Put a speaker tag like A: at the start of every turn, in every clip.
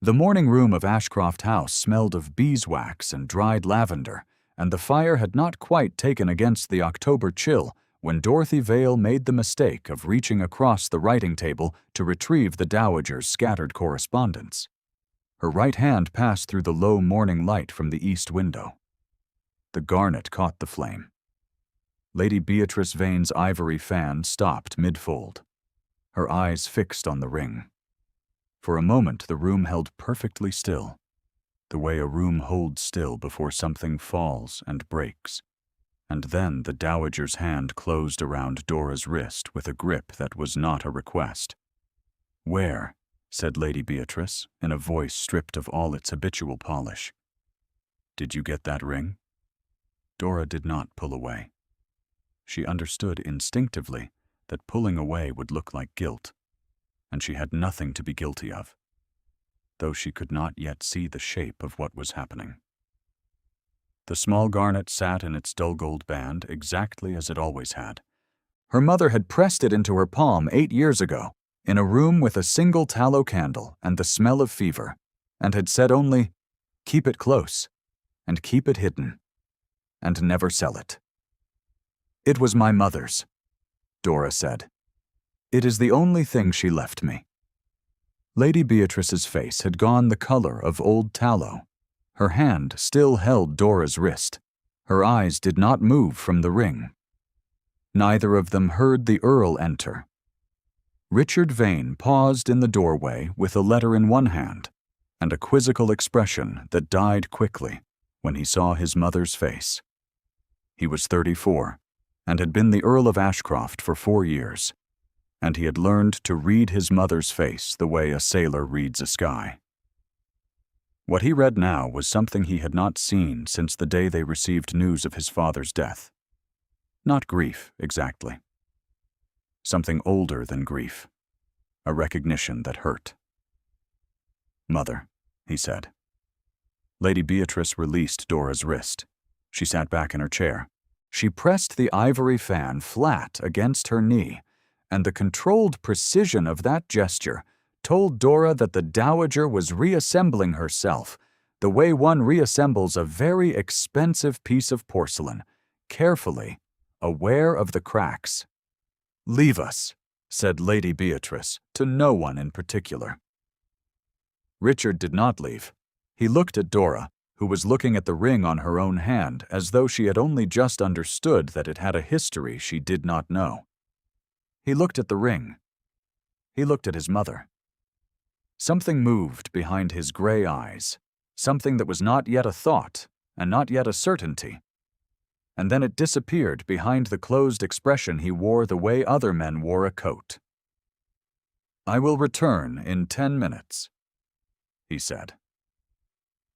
A: The morning room of Ashcroft House smelled of beeswax and dried lavender, and the fire had not quite taken against the October chill when Dorothy Vale made the mistake of reaching across the writing table to retrieve the Dowager's scattered correspondence. Her right hand passed through the low morning light from the east window. The garnet caught the flame. Lady Beatrice Vane's ivory fan stopped mid-fold, her eyes fixed on the ring. For a moment the room held perfectly still, the way a room holds still before something falls and breaks. And then the Dowager's hand closed around Dora's wrist with a grip that was not a request. "Where?" said Lady Beatrice, in a voice stripped of all its habitual polish. "Did you get that ring?" Dora did not pull away. She understood instinctively that pulling away would look like guilt, and she had nothing to be guilty of, though she could not yet see the shape of what was happening. The small garnet sat in its dull gold band exactly as it always had. Her mother had pressed it into her palm 8 years ago, in a room with a single tallow candle and the smell of fever, and had said only, "Keep it close, and keep it hidden, and never sell it." "It was my mother's," Dora said. "It is the only thing she left me." Lady Beatrice's face had gone the color of old tallow. Her hand still held Dora's wrist. Her eyes did not move from the ring. Neither of them heard the Earl enter. Richard Vane paused in the doorway with a letter in one hand and a quizzical expression that died quickly when he saw his mother's face. He was 34 and had been the Earl of Ashcroft for 4 years, and he had learned to read his mother's face the way a sailor reads a sky. What he read now was something he had not seen since the day they received news of his father's death. Not grief, exactly. Something older than grief. A recognition that hurt. "Mother," he said. Lady Beatrice released Dora's wrist. She sat back in her chair. She pressed the ivory fan flat against her knee, and the controlled precision of that gesture told Dora that the Dowager was reassembling herself, the way one reassembles a very expensive piece of porcelain, carefully, aware of the cracks. "Leave us," said Lady Beatrice, to no one in particular. Richard did not leave. He looked at Dora, who was looking at the ring on her own hand as though she had only just understood that it had a history she did not know. He looked at the ring. He looked at his mother. Something moved behind his gray eyes, something that was not yet a thought and not yet a certainty. And then it disappeared behind the closed expression he wore the way other men wore a coat. "I will return in 10 minutes, he said,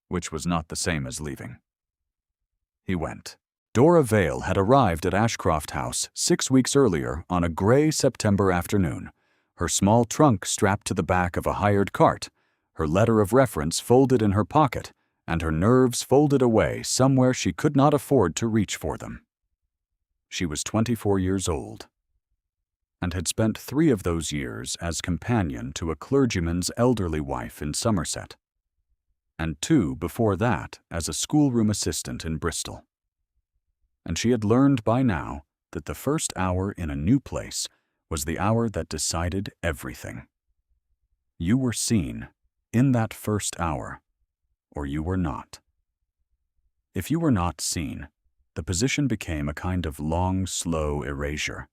A: which was not the same as leaving. He went. Dora Vale had arrived at Ashcroft House 6 weeks earlier on a gray September afternoon, her small trunk strapped to the back of a hired cart, her letter of reference folded in her pocket, and her nerves folded away somewhere she could not afford to reach for them. She was 24 years old, and had spent 3 of those years as companion to a clergyman's elderly wife in Somerset, and 2 before that as a schoolroom assistant in Bristol. And she had learned by now that the first hour in a new place was the hour that decided everything. You were seen in that first hour, or you were not. If you were not seen, the position became a kind of long, slow erasure,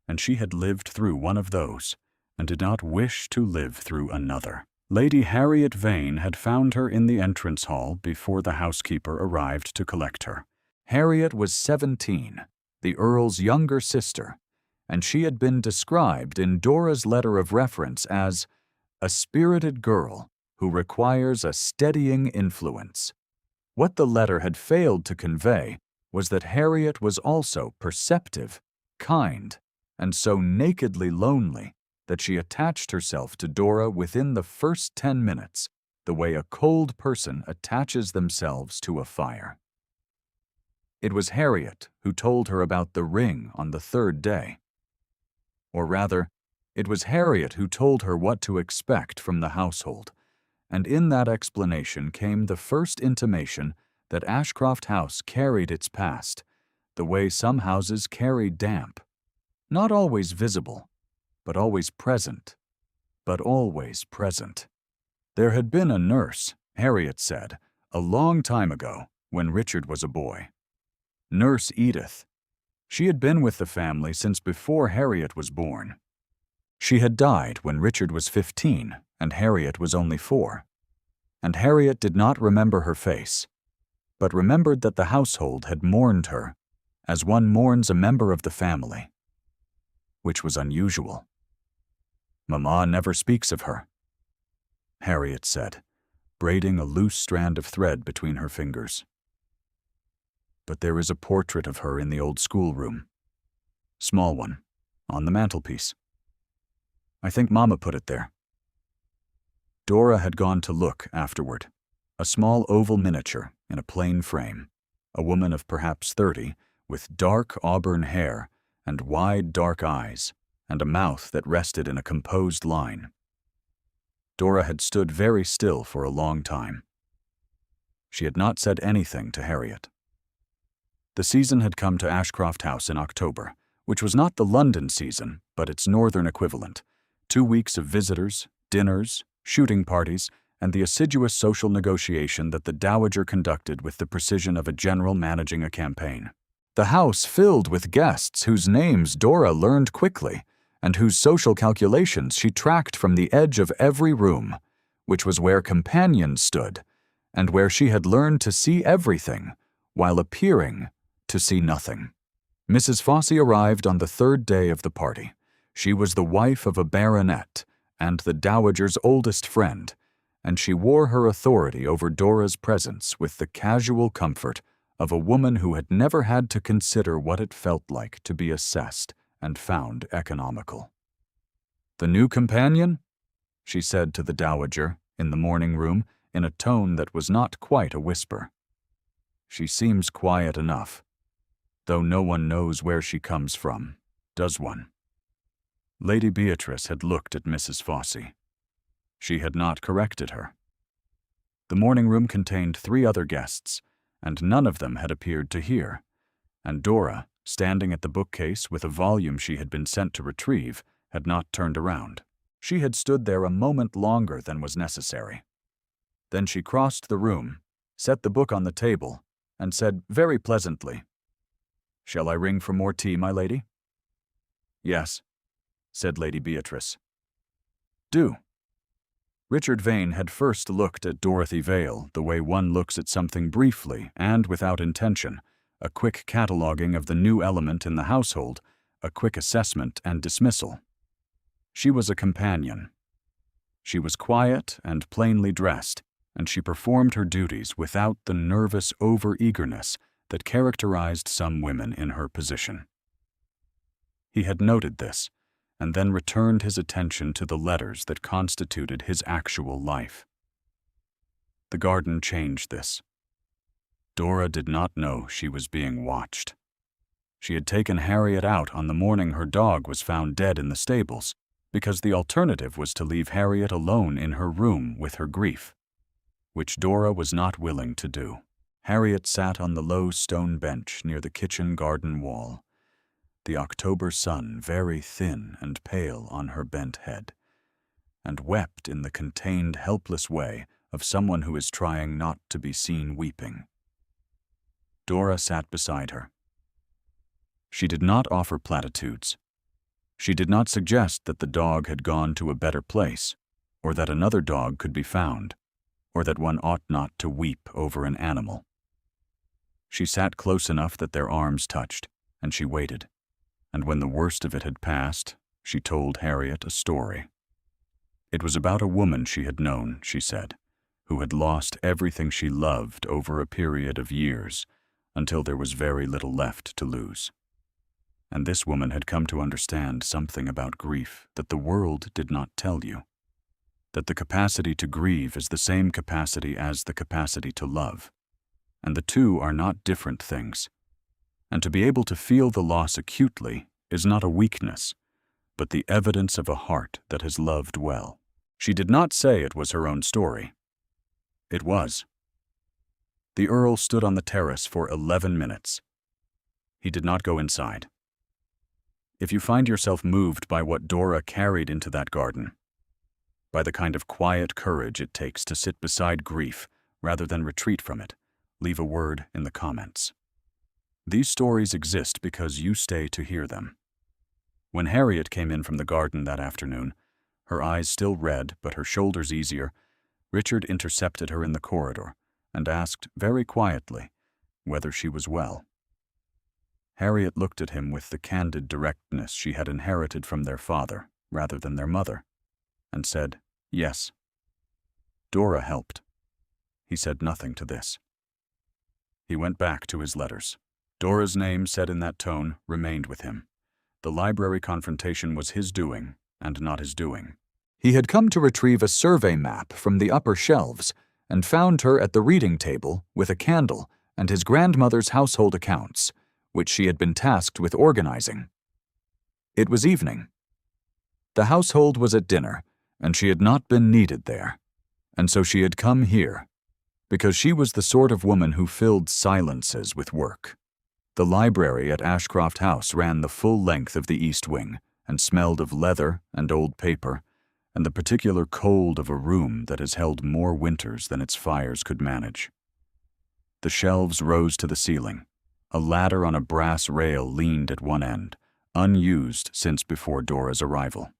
A: and she had lived through one of those, and did not wish to live through another. Lady Harriet Vane had found her in the entrance hall before the housekeeper arrived to collect her. Harriet was 17, the Earl's younger sister, and she had been described in Dora's letter of reference as a spirited girl who requires a steadying influence. What the letter had failed to convey was that Harriet was also perceptive, kind, and so nakedly lonely that she attached herself to Dora within the first 10 minutes, the way a cold person attaches themselves to a fire. It was Harriet who told her about the ring on the 3rd day. Or rather, it was Harriet who told her what to expect from the household, and in that explanation came the first intimation that Ashcroft House carried its past, the way some houses carry damp, not always visible, but always present. There had been a nurse, Harriet said, a long time ago, when Richard was a boy. Nurse Edith. She had been with the family since before Harriet was born. She had died when Richard was 15 and Harriet was only 4. And Harriet did not remember her face, but remembered that the household had mourned her, as one mourns a member of the family, which was unusual. "Mamma never speaks of her," Harriet said, braiding a loose strand of thread between her fingers. "But there is a portrait of her in the old schoolroom. Small one, on the mantelpiece. I think Mama put it there." Dora had gone to look afterward. A small oval miniature in a plain frame, a woman of perhaps 30, with dark auburn hair and wide dark eyes, and a mouth that rested in a composed line. Dora had stood very still for a long time. She had not said anything to Harriet. The season had come to Ashcroft House in October, which was not the London season, but its northern equivalent. 2 weeks of visitors, dinners, shooting parties, and the assiduous social negotiation that the Dowager conducted with the precision of a general managing a campaign. The house filled with guests whose names Dora learned quickly, and whose social calculations she tracked from the edge of every room, which was where companions stood, and where she had learned to see everything, while appearing to see nothing. Mrs. Fossey arrived on the 3rd day of the party. She was the wife of a baronet, and the Dowager's oldest friend, and she wore her authority over Dora's presence with the casual comfort of a woman who had never had to consider what it felt like to be assessed and found economical. "The new companion?" she said to the Dowager in the morning room in a tone that was not quite a whisper. "She seems quiet enough, though no one knows where she comes from, does one?" Lady Beatrice had looked at Mrs. Fossey. She had not corrected her. The morning room contained 3 other guests, and none of them had appeared to hear, and Dora, standing at the bookcase with a volume she had been sent to retrieve, had not turned around. She had stood there a moment longer than was necessary. Then she crossed the room, set the book on the table, and said very pleasantly, "Shall I ring for more tea, my lady?" "Yes," said Lady Beatrice. "Do." Richard Vane had first looked at Dorothy Vale the way one looks at something briefly and without intention, a quick cataloguing of the new element in the household, a quick assessment and dismissal. She was a companion. She was quiet and plainly dressed, and she performed her duties without the nervous over-eagerness that characterized some women in her position. He had noted this, and then returned his attention to the letters that constituted his actual life. The garden changed this. Dora did not know she was being watched. She had taken Harriet out on the morning her dog was found dead in the stables, because the alternative was to leave Harriet alone in her room with her grief, which Dora was not willing to do. Harriet sat on the low stone bench near the kitchen garden wall, the October sun very thin and pale on her bent head, and wept in the contained, helpless way of someone who is trying not to be seen weeping. Dora sat beside her. She did not offer platitudes. She did not suggest that the dog had gone to a better place, or that another dog could be found, or that one ought not to weep over an animal. She sat close enough that their arms touched, and she waited. And when the worst of it had passed, she told Harriet a story. It was about a woman she had known, she said, who had lost everything she loved over a period of years, until there was very little left to lose. And this woman had come to understand something about grief that the world did not tell you, that the capacity to grieve is the same capacity as the capacity to love, and the two are not different things. And to be able to feel the loss acutely is not a weakness, but the evidence of a heart that has loved well. She did not say it was her own story. It was. The Earl stood on the terrace for 11 minutes. He did not go inside. If you find yourself moved by what Dora carried into that garden, by the kind of quiet courage it takes to sit beside grief rather than retreat from it, leave a word in the comments. These stories exist because you stay to hear them. When Harriet came in from the garden that afternoon, her eyes still red but her shoulders easier, Richard intercepted her in the corridor and asked very quietly whether she was well. Harriet looked at him with the candid directness she had inherited from their father rather than their mother, and said, "Yes." Dora helped. He said nothing to this. He went back to his letters. Dora's name, said in that tone, remained with him. The library confrontation was his doing, and not his doing. He had come to retrieve a survey map from the upper shelves and found her at the reading table with a candle and his grandmother's household accounts, which she had been tasked with organizing. It was evening. The household was at dinner, and she had not been needed there, and so she had come here, because she was the sort of woman who filled silences with work. The library at Ashcroft House ran the full length of the east wing and smelled of leather and old paper and the particular cold of a room that has held more winters than its fires could manage. The shelves rose to the ceiling. A ladder on a brass rail leaned at one end, unused since before Dora's arrival.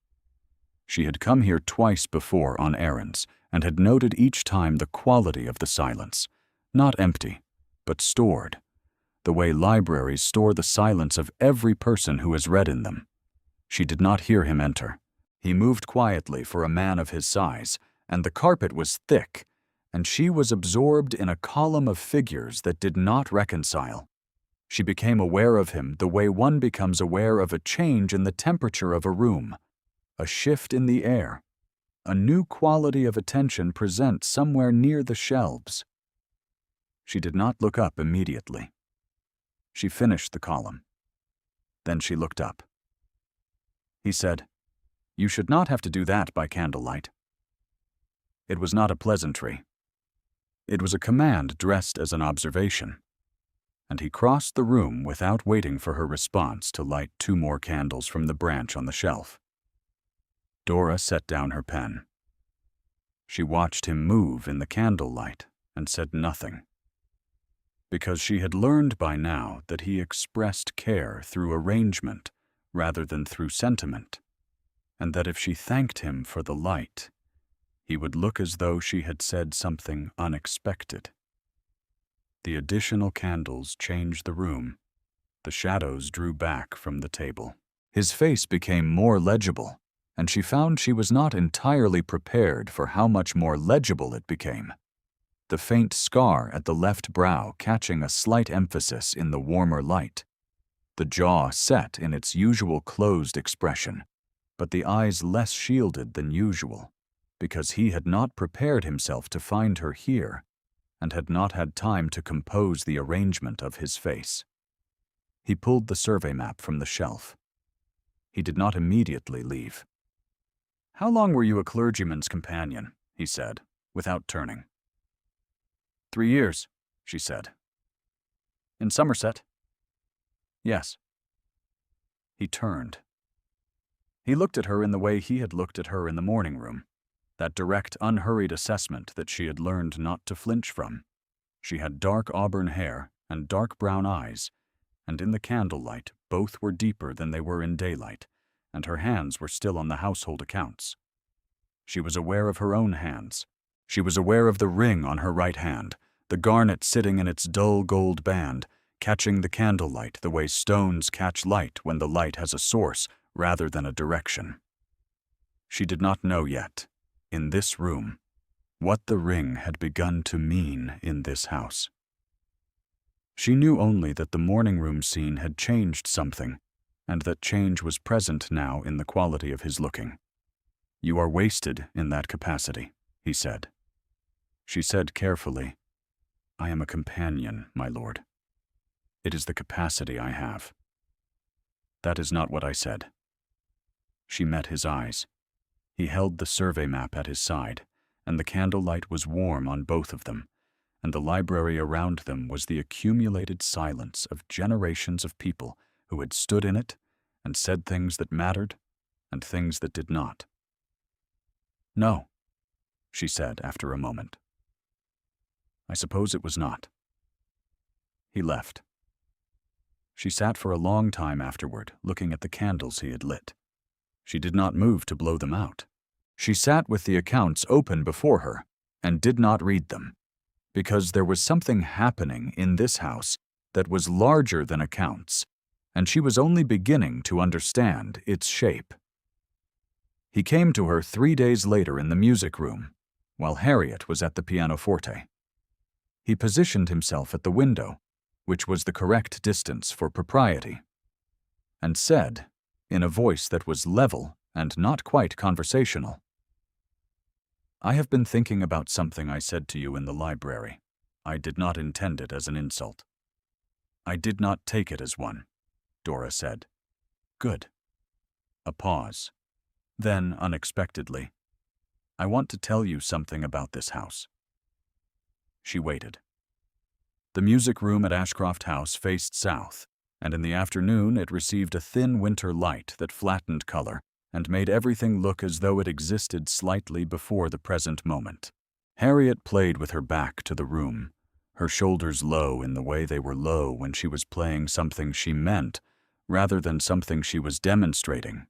A: She had come here twice before on errands and had noted each time the quality of the silence, not empty, but stored, the way libraries store the silence of every person who has read in them. She did not hear him enter. He moved quietly for a man of his size, and the carpet was thick, and she was absorbed in a column of figures that did not reconcile. She became aware of him the way one becomes aware of a change in the temperature of a room, a shift in the air, a new quality of attention present somewhere near the shelves. She did not look up immediately. She finished the column. Then she looked up. He said, "You should not have to do that by candlelight." It was not a pleasantry. It was a command dressed as an observation. And he crossed the room without waiting for her response to light 2 more candles from the branch on the shelf. Dora set down her pen. She watched him move in the candlelight and said nothing, because she had learned by now that he expressed care through arrangement rather than through sentiment, and that if she thanked him for the light, he would look as though she had said something unexpected. The additional candles changed the room. The shadows drew back from the table. His face became more legible, and she found she was not entirely prepared for how much more legible it became. The faint scar at the left brow catching a slight emphasis in the warmer light. The jaw set in its usual closed expression, but the eyes less shielded than usual, because he had not prepared himself to find her here and had not had time to compose the arrangement of his face. He pulled the survey map from the shelf. He did not immediately leave. "How long were you a clergyman's companion?" he said, without turning. 3 years, she said. "In Somerset?" "Yes." He turned. He looked at her in the way he had looked at her in the morning room, that direct, unhurried assessment that she had learned not to flinch from. She had dark auburn hair and dark brown eyes, and in the candlelight both were deeper than they were in daylight, and her hands were still on the household accounts. She was aware of her own hands. She was aware of the ring on her right hand, the garnet sitting in its dull gold band, catching the candlelight the way stones catch light when the light has a source rather than a direction. She did not know yet, in this room, what the ring had begun to mean in this house. She knew only that the morning room scene had changed something, and that change was present now in the quality of his looking. "You are wasted in that capacity," he said. She said carefully, "I am a companion, my lord. It is the capacity I have." "That is not what I said." She met his eyes. He held the survey map at his side, and the candlelight was warm on both of them, and the library around them was the accumulated silence of generations of people who had stood in it and said things that mattered and things that did not. "No," she said after a moment. "I suppose it was not." He left. She sat for a long time afterward, looking at the candles he had lit. She did not move to blow them out. She sat with the accounts open before her and did not read them, because there was something happening in this house that was larger than accounts, and she was only beginning to understand its shape. He came to her 3 days later in the music room, while Harriet was at the pianoforte. He positioned himself at the window, which was the correct distance for propriety, and said, in a voice that was level and not quite conversational, "I have been thinking about something I said to you in the library. I did not intend it as an insult." "I did not take it as one," Dora said. "Good." A pause. Then, unexpectedly, "I want to tell you something about this house." She waited. The music room at Ashcroft House faced south, and in the afternoon it received a thin winter light that flattened color and made everything look as though it existed slightly before the present moment. Harriet played with her back to the room, her shoulders low in the way they were low when she was playing something she meant rather than something she was demonstrating.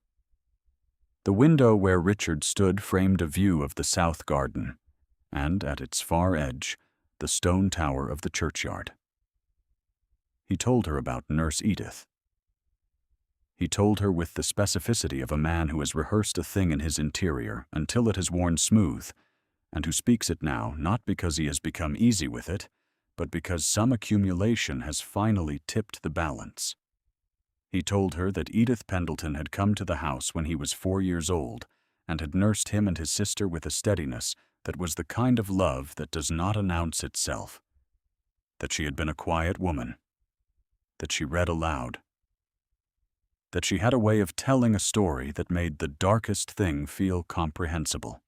A: The window where Richard stood framed a view of the south garden, and at its far edge, the stone tower of the churchyard. He told her about Nurse Edith. He told her with the specificity of a man who has rehearsed a thing in his interior until it has worn smooth, and who speaks it now not because he has become easy with it, but because some accumulation has finally tipped the balance. He told her that Edith Pendleton had come to the house when he was 4 years old and had nursed him and his sister with a steadiness that was the kind of love that does not announce itself, that she had been a quiet woman, that she read aloud, that she had a way of telling a story that made the darkest thing feel comprehensible.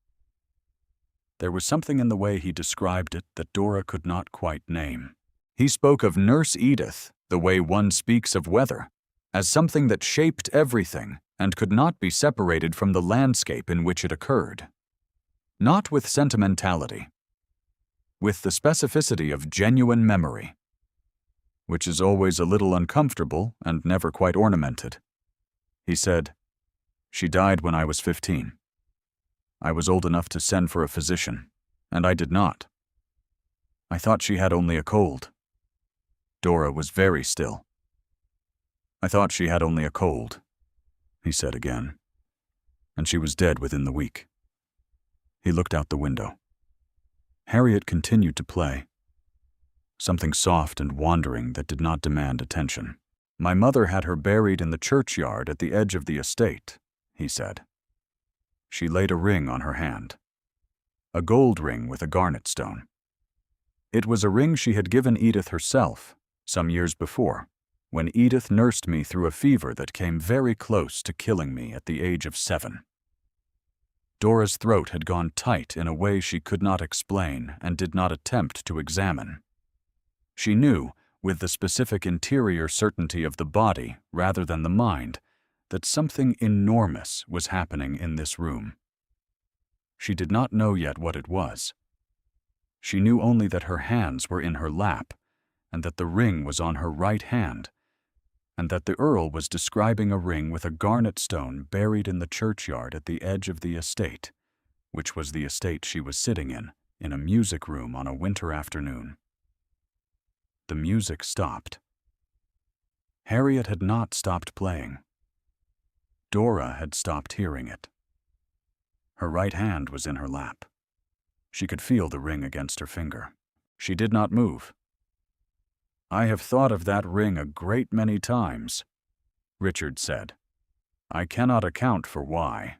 A: There was something in the way he described it that Dora could not quite name. He spoke of Nurse Edith the way one speaks of weather, as something that shaped everything and could not be separated from the landscape in which it occurred. Not with sentimentality, with the specificity of genuine memory, which is always a little uncomfortable and never quite ornamented. He said, "She died when I was 15. I was old enough to send for a physician, and I did not. I thought she had only a cold." Dora was very still. "I thought she had only a cold," he said again, "and she was dead within the week." He looked out the window. Harriet continued to play, something soft and wandering that did not demand attention. "My mother had her buried in the churchyard at the edge of the estate," he said. She laid a ring on her hand, a gold ring with a garnet stone. It was a ring she had given Edith herself some years before, when Edith nursed me through a fever that came very close to killing me at the age of 7. Dora's throat had gone tight in a way she could not explain and did not attempt to examine. She knew, with the specific interior certainty of the body rather than the mind, that something enormous was happening in this room. She did not know yet what it was. She knew only that her hands were in her lap, and that the ring was on her right hand, and that the Earl was describing a ring with a garnet stone buried in the churchyard at the edge of the estate, which was the estate she was sitting in a music room on a winter afternoon. The music stopped. Harriet had not stopped playing. Dora had stopped hearing it. Her right hand was in her lap. She could feel the ring against her finger. She did not move. "I have thought of that ring a great many times," Richard said. "I cannot account for why."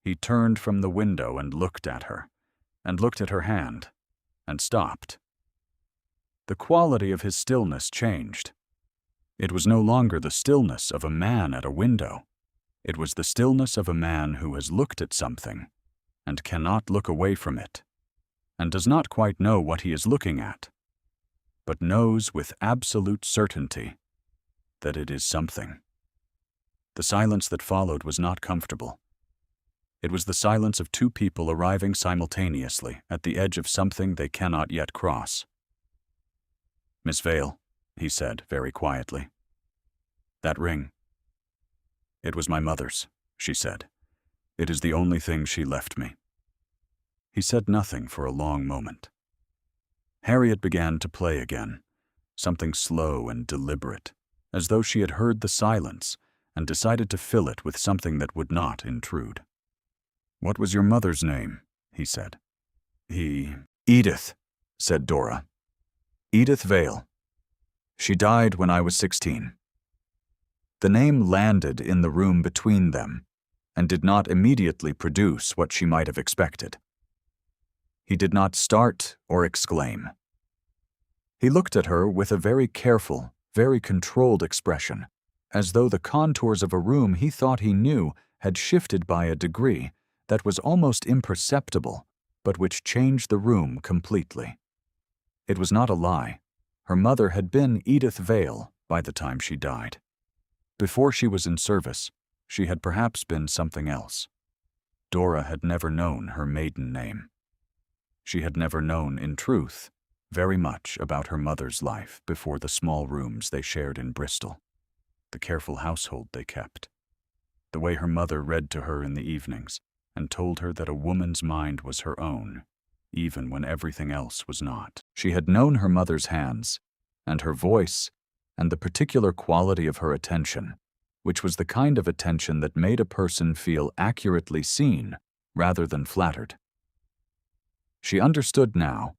A: He turned from the window and looked at her hand, and stopped. The quality of his stillness changed. It was no longer the stillness of a man at a window. It was the stillness of a man who has looked at something and cannot look away from it, and does not quite know what he is looking at, but knows with absolute certainty that it is something. The silence that followed was not comfortable. It was the silence of two people arriving simultaneously at the edge of something they cannot yet cross. "Miss Vale," he said very quietly. "That ring." "It was my mother's," she said. "It is the only thing she left me." He said nothing for a long moment. Harriet began to play again, something slow and deliberate, as though she had heard the silence and decided to fill it with something that would not intrude. "What was your mother's name?" he said. "Edith," said Dora. "Edith Vale. She died when I was 16. The name landed in the room between them and did not immediately produce what she might have expected. He did not start or exclaim. He looked at her with a very careful, very controlled expression, as though the contours of a room he thought he knew had shifted by a degree that was almost imperceptible, but which changed the room completely. It was not a lie. Her mother had been Edith Vale by the time she died. Before she was in service, she had perhaps been something else. Dora had never known her maiden name. She had never known, in truth, very much about her mother's life before the small rooms they shared in Bristol, the careful household they kept, the way her mother read to her in the evenings and told her that a woman's mind was her own, even when everything else was not. She had known her mother's hands, and her voice, and the particular quality of her attention, which was the kind of attention that made a person feel accurately seen rather than flattered. She understood now,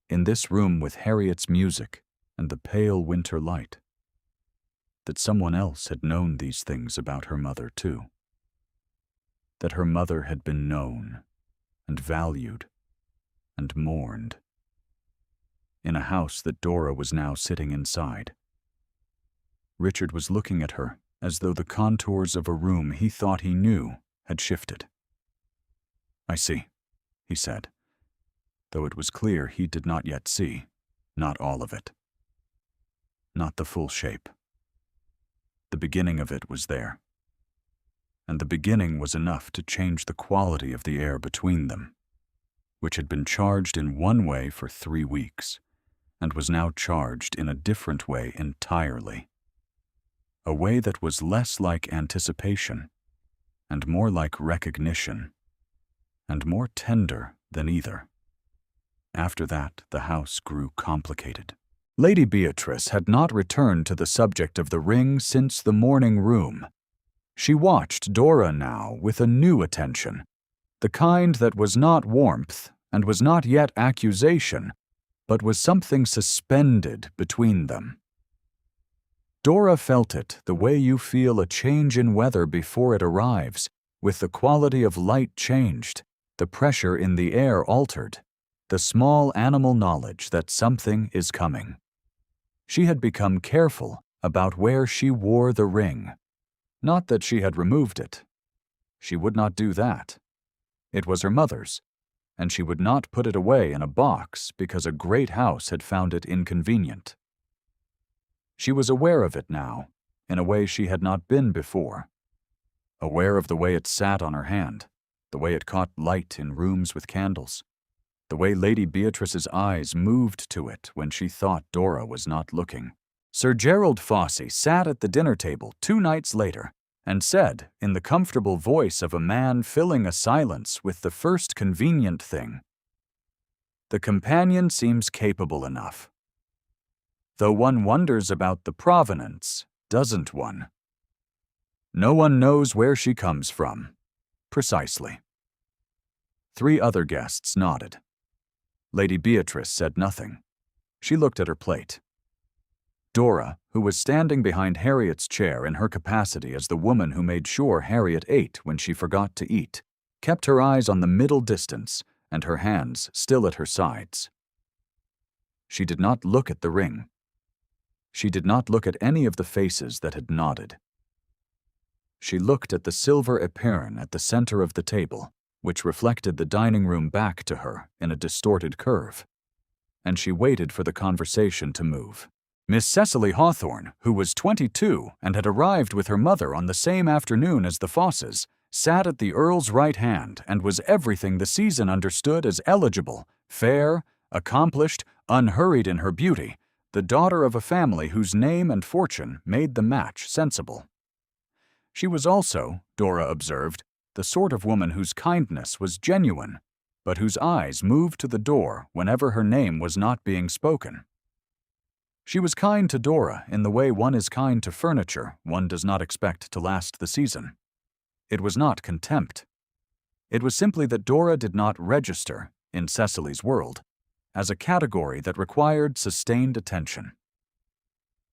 A: in this room with Harriet's music and the pale winter light, that someone else had known these things about her mother too. That her mother had been known and valued and mourned in a house that Dora was now sitting inside. Richard was looking at her as though the contours of a room he thought he knew had shifted. "I see," he said, though it was clear he did not yet see, not all of it. Not the full shape. The beginning of it was there. And the beginning was enough to change the quality of the air between them, which had been charged in one way for 3 weeks, and was now charged in a different way entirely. A way that was less like anticipation, and more like recognition, and more tender than either. After that, the house grew complicated. Lady Beatrice had not returned to the subject of the ring since the morning room. She watched Dora now with a new attention, the kind that was not warmth and was not yet accusation, but was something suspended between them. Dora felt it the way you feel a change in weather before it arrives, with the quality of light changed, the pressure in the air altered, the small animal knowledge that something is coming. She had become careful about where she wore the ring. Not that she had removed it. She would not do that. It was her mother's, and she would not put it away in a box because a great house had found it inconvenient. She was aware of it now, in a way she had not been before. Aware of the way it sat on her hand, the way it caught light in rooms with candles, the way Lady Beatrice's eyes moved to it when she thought Dora was not looking. Sir Gerald Fossey sat at the dinner table 2 nights later and said, in the comfortable voice of a man filling a silence with the first convenient thing, "The companion seems capable enough. Though one wonders about the provenance, doesn't one? No one knows where she comes from." Precisely. 3 other guests nodded. Lady Beatrice said nothing. She looked at her plate. Dora, who was standing behind Harriet's chair in her capacity as the woman who made sure Harriet ate when she forgot to eat, kept her eyes on the middle distance and her hands still at her sides. She did not look at the ring. She did not look at any of the faces that had nodded. She looked at the silver epergne at the center of the table, which reflected the dining room back to her in a distorted curve, and she waited for the conversation to move. Miss Cecily Hawthorne, who was 22 and had arrived with her mother on the same afternoon as the Fosses, sat at the Earl's right hand and was everything the season understood as eligible, fair, accomplished, unhurried in her beauty, the daughter of a family whose name and fortune made the match sensible. She was also, Dora observed, the sort of woman whose kindness was genuine, but whose eyes moved to the door whenever her name was not being spoken. She was kind to Dora in the way one is kind to furniture one does not expect to last the season. It was not contempt. It was simply that Dora did not register, in Cecily's world, as a category that required sustained attention.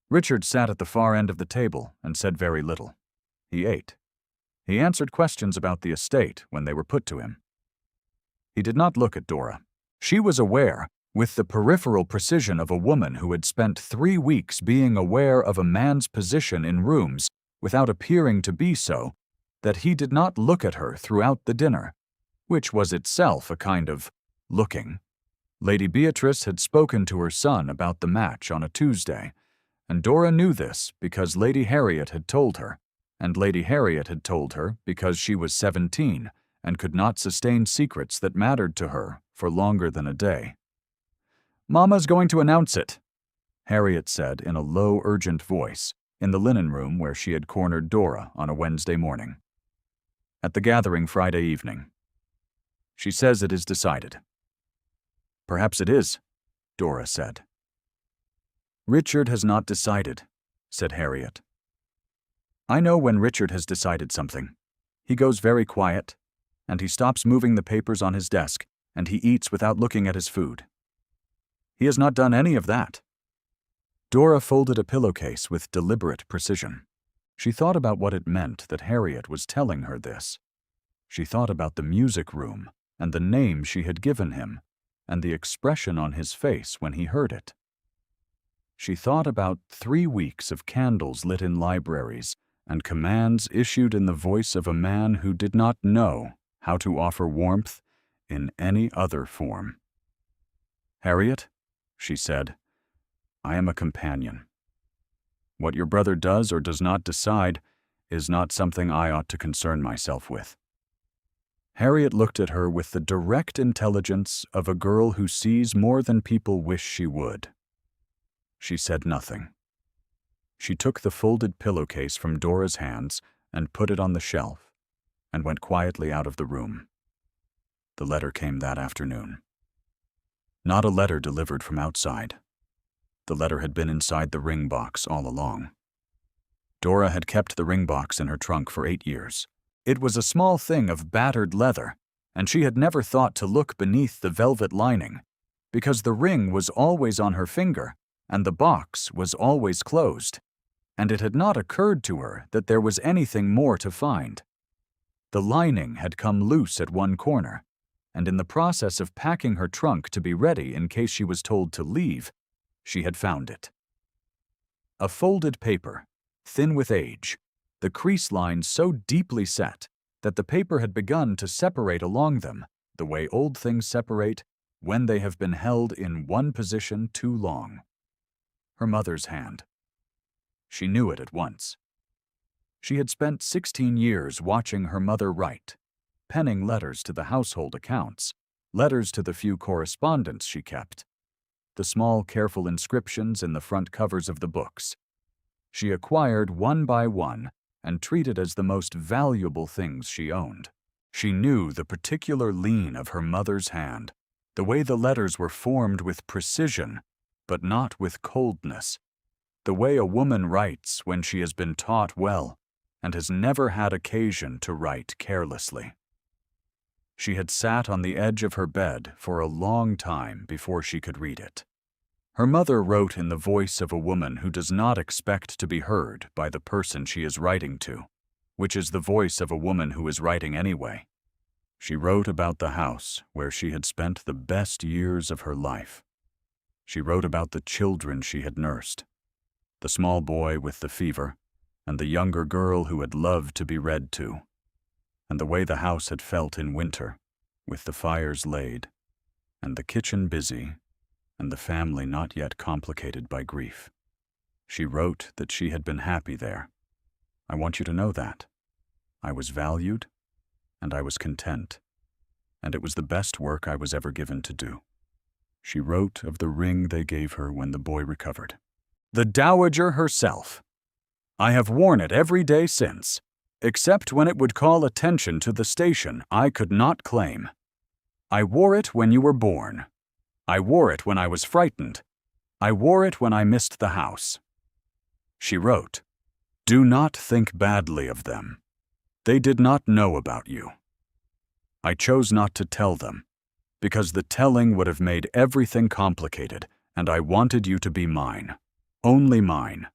A: Richard sat at the far end of the table and said very little. He ate. He answered questions about the estate when they were put to him. He did not look at Dora. She was aware, with the peripheral precision of a woman who had spent 3 weeks being aware of a man's position in rooms without appearing to be so, that he did not look at her throughout the dinner, which was itself a kind of looking. Lady Beatrice had spoken to her son about the match on a Tuesday, and Dora knew this because Lady Harriet had told her, and Lady Harriet had told her because she was 17 and could not sustain secrets that mattered to her for longer than a day. "Mama's going to announce it," Harriet said in a low, urgent voice in the linen room where she had cornered Dora on a Wednesday morning. At the gathering Friday evening. "She says it is decided." "Perhaps it is," Dora said. "Richard has not decided," said Harriet. "I know when Richard has decided something. He goes very quiet, and he stops moving the papers on his desk, and he eats without looking at his food. He has not done any of that." Dora folded a pillowcase with deliberate precision. She thought about what it meant that Harriet was telling her this. She thought about the music room and the name she had given him, and the expression on his face when he heard it. She thought about 3 weeks of candles lit in libraries and commands issued in the voice of a man who did not know how to offer warmth in any other form. "Harriet," she said, "I am a companion. What your brother does or does not decide is not something I ought to concern myself with." Harriet looked at her with the direct intelligence of a girl who sees more than people wish she would. She said nothing. She took the folded pillowcase from Dora's hands and put it on the shelf, and went quietly out of the room. The letter came that afternoon. Not a letter delivered from outside. The letter had been inside the ring box all along. Dora had kept the ring box in her trunk for 8 years. It was a small thing of battered leather, and she had never thought to look beneath the velvet lining, because the ring was always on her finger, and the box was always closed, and it had not occurred to her that there was anything more to find. The lining had come loose at one corner, and in the process of packing her trunk to be ready in case she was told to leave, she had found it. A folded paper, thin with age, the crease lines so deeply set that the paper had begun to separate along them, the way old things separate when they have been held in one position too long. Her mother's hand. She knew it at once. She had spent 16 years watching her mother write, penning letters to the household accounts, letters to the few correspondents she kept, the small, careful inscriptions in the front covers of the books. She acquired one by one and treated as the most valuable things she owned. She knew the particular lean of her mother's hand, the way the letters were formed with precision, but not with coldness, the way a woman writes when she has been taught well and has never had occasion to write carelessly. She had sat on the edge of her bed for a long time before she could read it. Her mother wrote in the voice of a woman who does not expect to be heard by the person she is writing to, which is the voice of a woman who is writing anyway. She wrote about the house where she had spent the best years of her life. She wrote about the children she had nursed, the small boy with the fever, and the younger girl who had loved to be read to, and the way the house had felt in winter with the fires laid, and the kitchen busy, and the family not yet complicated by grief. She wrote that she had been happy there. I want you to know that. I was valued, and I was content, and it was the best work I was ever given to do. She wrote of the ring they gave her when the boy recovered. The Dowager herself. I have worn it every day since, except when it would call attention to the station I could not claim. I wore it when you were born. I wore it when I was frightened. I wore it when I missed the house. She wrote, "Do not think badly of them. They did not know about you. I chose not to tell them, because the telling would have made everything complicated, and I wanted you to be mine, only mine,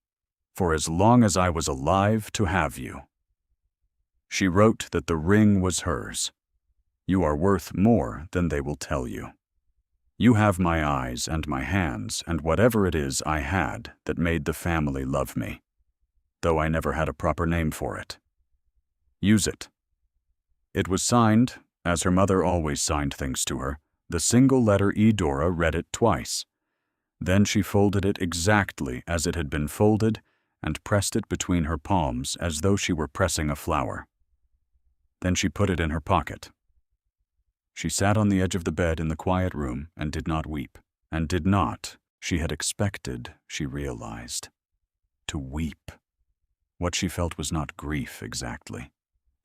A: for as long as I was alive to have you." She wrote that the ring was hers. You are worth more than they will tell you. You have my eyes and my hands and whatever it is I had that made the family love me, though I never had a proper name for it. Use it. It was signed, as her mother always signed things to her. The single letter E. Dora read it twice. Then she folded it exactly as it had been folded and pressed it between her palms as though she were pressing a flower. Then she put it in her pocket. She sat on the edge of the bed in the quiet room and did not weep, and did not, she had expected, she realized, to weep. What she felt was not grief exactly.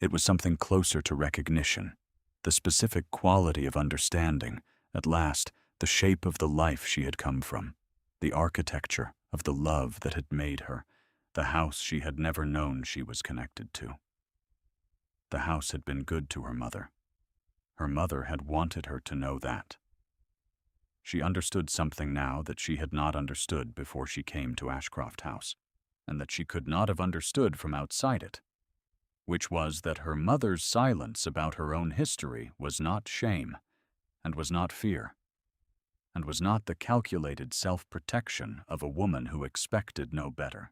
A: It was something closer to recognition, the specific quality of understanding, at last, the shape of the life she had come from, the architecture of the love that had made her, the house she had never known she was connected to. The house had been good to her mother. Her mother had wanted her to know that. She understood something now that she had not understood before she came to Ashcroft House, and that she could not have understood from outside it, which was that her mother's silence about her own history was not shame, and was not fear, and was not the calculated self-protection of a woman who expected no better.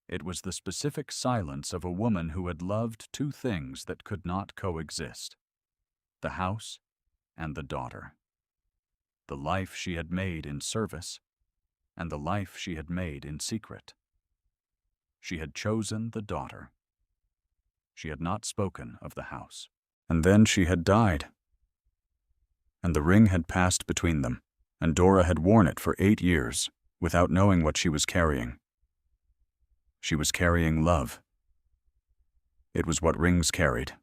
A: It was the specific silence of a woman who had loved two things that could not coexist: the house and the daughter, the life she had made in service, and the life she had made in secret. She had chosen the daughter. She had not spoken of the house. And then she had died. And the ring had passed between them, and Dora had worn it for 8 years, without knowing what she was carrying. She was carrying love. It was what rings carried,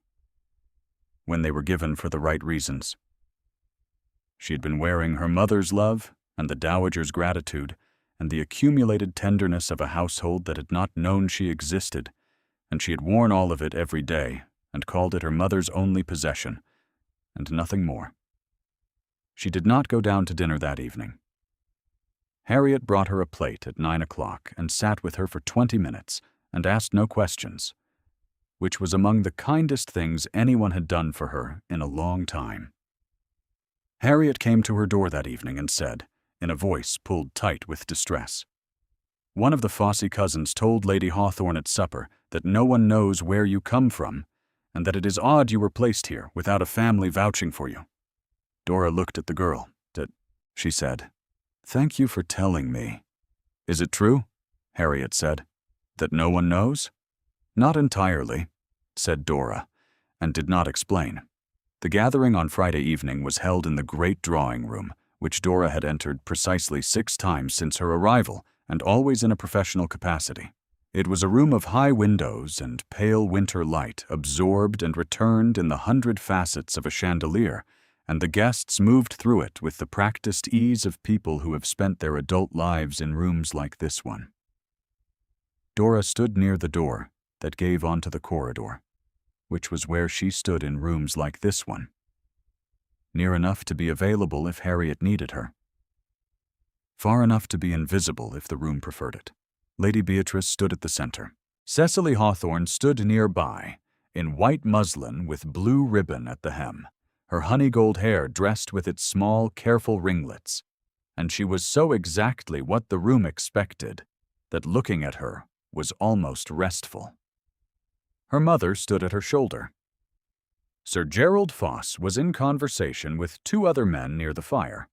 A: when they were given for the right reasons. She had been wearing her mother's love and the Dowager's gratitude and the accumulated tenderness of a household that had not known she existed, and she had worn all of it every day and called it her mother's only possession, and nothing more. She did not go down to dinner that evening. Harriet brought her a plate at 9 o'clock and sat with her for 20 minutes and asked no questions, which was among the kindest things anyone had done for her in a long time. Harriet came to her door that evening and said, in a voice pulled tight with distress, "One of the Fossey cousins told Lady Hawthorne at supper that no one knows where you come from, and that it is odd you were placed here without a family vouching for you." Dora looked at the girl. She said, "Thank you for telling me." "Is it true," Harriet said, "that no one knows?" "Not entirely," said Dora, and did not explain. The gathering on Friday evening was held in the great drawing room, which Dora had entered precisely 6 times since her arrival, and always in a professional capacity. It was a room of high windows and pale winter light absorbed and returned in the 100 facets of a chandelier, and the guests moved through it with the practiced ease of people who have spent their adult lives in rooms like this one. Dora stood near the door that gave onto the corridor, which was where she stood in rooms like this one, near enough to be available if Harriet needed her, far enough to be invisible if the room preferred it. Lady Beatrice stood at the center. Cecily Hawthorne stood nearby, in white muslin with blue ribbon at the hem, her honey-gold hair dressed with its small, careful ringlets, and she was so exactly what the room expected that looking at her was almost restful. Her mother stood at her shoulder. Sir Gerald Foss was in conversation with two other men near the fire.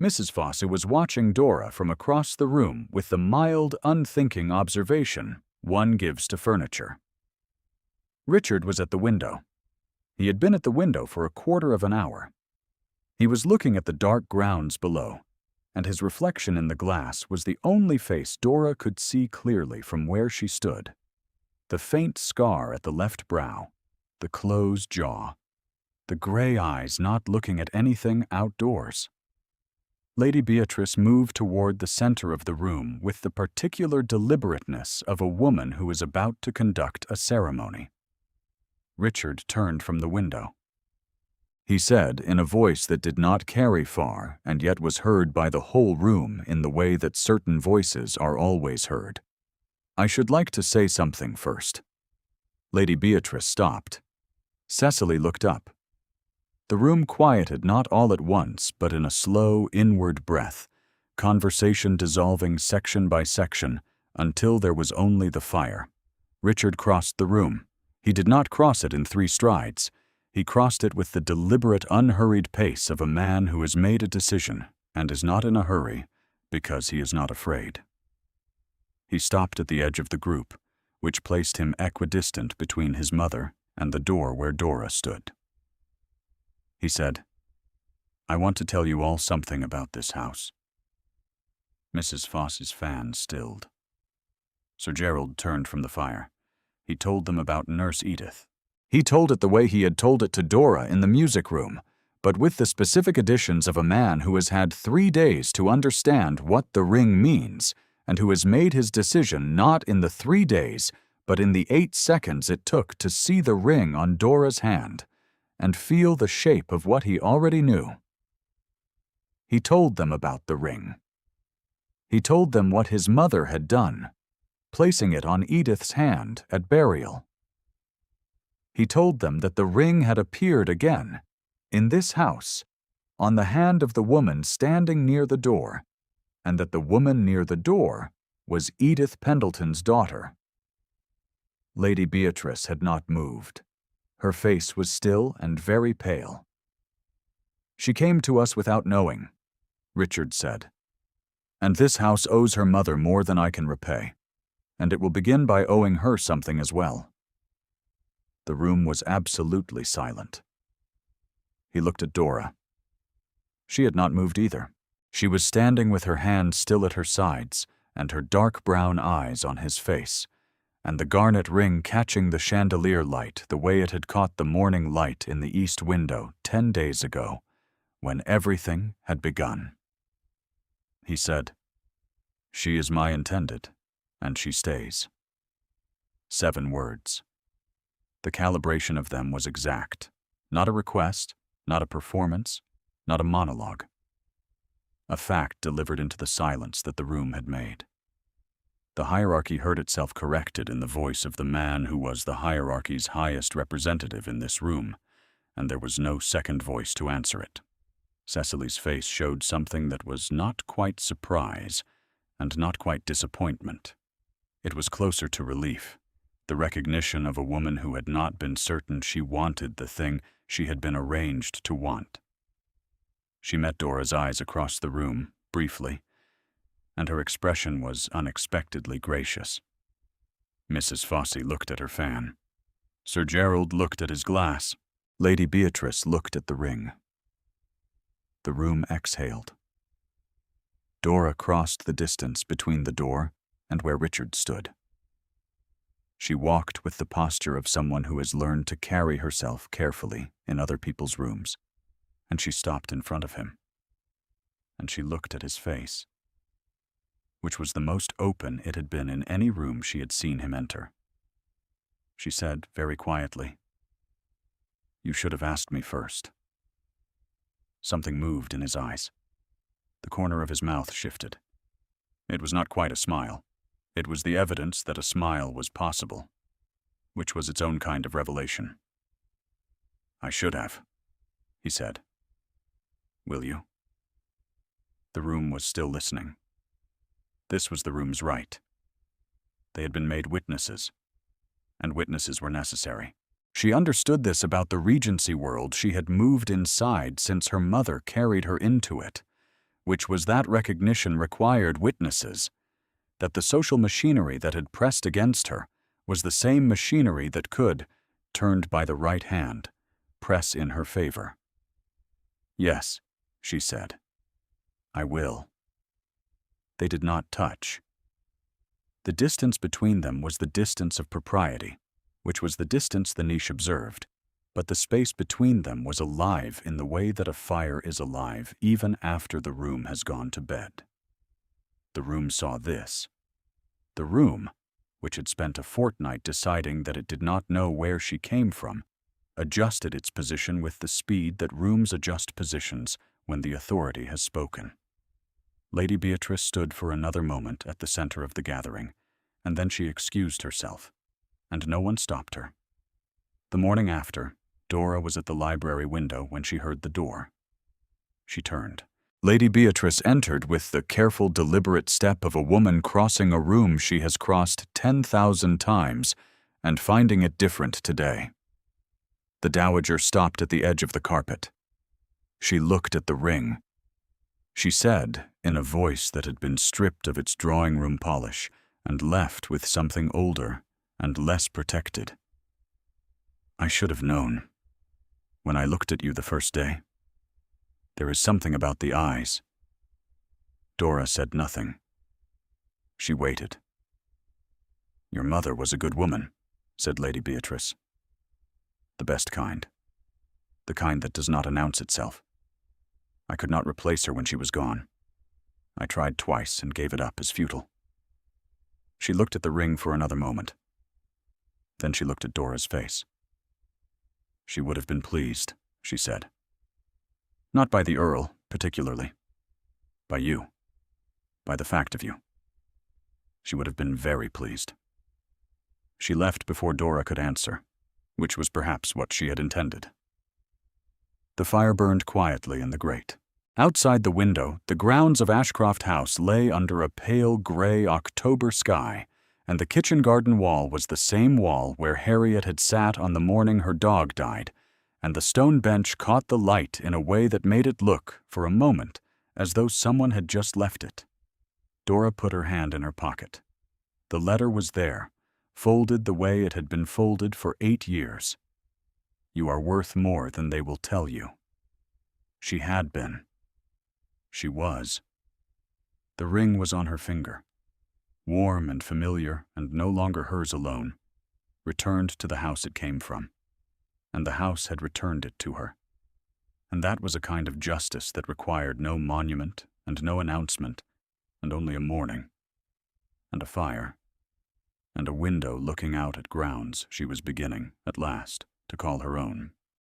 A: Mrs. Fossey was watching Dora from across the room with the mild, unthinking observation one gives to furniture. Richard was at the window. He had been at the window for a quarter of an hour. He was looking at the dark grounds below, and his reflection in the glass was the only face Dora could see clearly from where she stood. The faint scar at the left brow, the closed jaw, the gray eyes not looking at anything outdoors. Lady Beatrice moved toward the center of the room with the particular deliberateness of a woman who is about to conduct a ceremony. Richard turned from the window. He said, in a voice that did not carry far and yet was heard by the whole room in the way that certain voices are always heard, "I should like to say something first." Lady Beatrice stopped. Cecily looked up. The room quieted not all at once, but in a slow, inward breath, conversation dissolving section by section until there was only the fire. Richard crossed the room. He did not cross it in 3 strides. He crossed it with the deliberate, unhurried pace of a man who has made a decision and is not in a hurry because he is not afraid. He stopped at the edge of the group, which placed him equidistant between his mother and the door where Dora stood. He said, "I want to tell you all something about this house." Mrs. Foss's fan stilled. Sir Gerald turned from the fire. He told them about Nurse Edith. He told it the way he had told it to Dora in the music room, but with the specific additions of a man who has had 3 days to understand what the ring means, and who has made his decision not in the 3 days, but in the 8 seconds it took to see the ring on Dora's hand and feel the shape of what he already knew. He told them about the ring. He told them what his mother had done, placing it on Edith's hand at burial. He told them that the ring had appeared again, in this house, on the hand of the woman standing near the door, and that the woman near the door was Edith Pendleton's daughter. Lady Beatrice had not moved. Her face was still and very pale. "She came to us without knowing," Richard said, "and this house owes her mother more than I can repay, and it will begin by owing her something as well." The room was absolutely silent. He looked at Dora. She had not moved either. She was standing with her hands still at her sides and her dark brown eyes on his face, and the garnet ring catching the chandelier light the way it had caught the morning light in the east window 10 days ago, when everything had begun. He said, "She is my intended, and she stays." 7 words. The calibration of them was exact. Not a request, not a performance, not a monologue. A fact delivered into the silence that the room had made. The hierarchy heard itself corrected in the voice of the man who was the hierarchy's highest representative in this room, and there was no second voice to answer it. Cecily's face showed something that was not quite surprise and not quite disappointment. It was closer to relief, the recognition of a woman who had not been certain she wanted the thing she had been arranged to want. She met Dora's eyes across the room, briefly, and her expression was unexpectedly gracious. Mrs. Fossey looked at her fan. Sir Gerald looked at his glass. Lady Beatrice looked at the ring. The room exhaled. Dora crossed the distance between the door and where Richard stood. She walked with the posture of someone who has learned to carry herself carefully in other people's rooms, and she stopped in front of him. And she looked at his face, which was the most open it had been in any room she had seen him enter. She said very quietly, "You should have asked me first." Something moved in his eyes. The corner of his mouth shifted. It was not quite a smile. It was the evidence that a smile was possible, which was its own kind of revelation. "I should have," he said. "Will you?" The room was still listening. This was the room's right. They had been made witnesses, and witnesses were necessary. She understood this about the Regency world she had moved inside since her mother carried her into it, which was that recognition required witnesses, that the social machinery that had pressed against her was the same machinery that could, turned by the right hand, press in her favor. "Yes," she said. "I will." They did not touch. The distance between them was the distance of propriety, which was the distance the niche observed, but the space between them was alive in the way that a fire is alive even after the room has gone to bed. The room saw this. The room, which had spent a fortnight deciding that it did not know where she came from, adjusted its position with the speed that rooms adjust positions when the authority has spoken. Lady Beatrice stood for another moment at the center of the gathering, and then she excused herself, and no one stopped her. The morning after, Dora was at the library window when she heard the door. She turned. Lady Beatrice entered with the careful, deliberate step of a woman crossing a room she has crossed 10,000 times and finding it different today. The Dowager stopped at the edge of the carpet. She looked at the ring. She said, in a voice that had been stripped of its drawing-room polish and left with something older and less protected, "I should have known. When I looked at you the first day. There is something about the eyes." Dora said nothing. She waited. "Your mother was a good woman," said Lady Beatrice. "The best kind. The kind that does not announce itself. I could not replace her when she was gone. I tried twice and gave it up as futile." She looked at the ring for another moment. Then she looked at Dora's face. "She would have been pleased," she said. "Not by the Earl, particularly. By you. By the fact of you. She would have been very pleased." She left before Dora could answer, which was perhaps what she had intended. The fire burned quietly in the grate. Outside the window, the grounds of Ashcroft House lay under a pale gray October sky, and the kitchen garden wall was the same wall where Harriet had sat on the morning her dog died, and the stone bench caught the light in a way that made it look, for a moment, as though someone had just left it. Dora put her hand in her pocket. The letter was there, folded the way it had been folded for 8 years. "You are worth more than they will tell you." She had been. She was. The ring was on her finger, warm and familiar and no longer hers alone, returned to the house it came from, and the house had returned it to her. And that was a kind of justice that required no monument and no announcement, and only a morning, and a fire, and a window looking out at grounds she was beginning, at last, to call her own.